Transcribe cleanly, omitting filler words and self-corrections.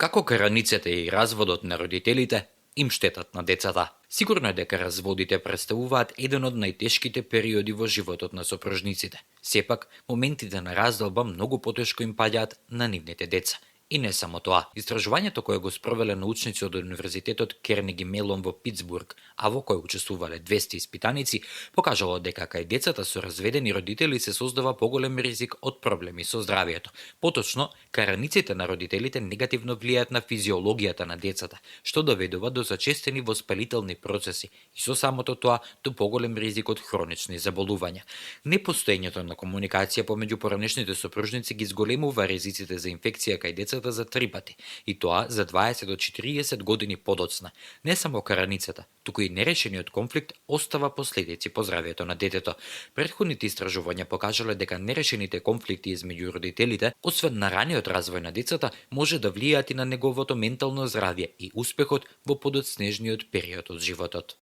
Како караниците и разводот на родителите им штетат на децата. Сигурно е дека разводите представуваат еден од најтешките периоди во животот на сопружниците. Сепак, моментите на разделба многу потешко им паѓаат на нивните деца. И не само тоа. Истражувањето кое го спровеле научници од Универзитетот Кернеги Мелон во Питсбург, а во кој учествувале 200 испитаници, покажало дека кај децата со разведени родители се создава поголем ризик од проблеми со здравието. Поточно, караниците на родителите негативно влијаат на физиологијата на децата, што доведува до зачестени воспалителни процеси и со самото тоа до поголем ризик од хронични заболувања. Непостоењето на комуникација помеѓу поранешните сопружници ги зголемува ризиците за инфекција кај децата за 3 пати, и тоа за 20 до 40 години подоцна. Не само караницата, туку и нерешениот конфликт остава последици по здравието на детето. Претходните истражувања покажале дека нерешените конфликти измеѓу родителите, освен на раниот развој на децата, може да влијаат и на неговото ментално здравје и успехот во подоцнежниот период од животот.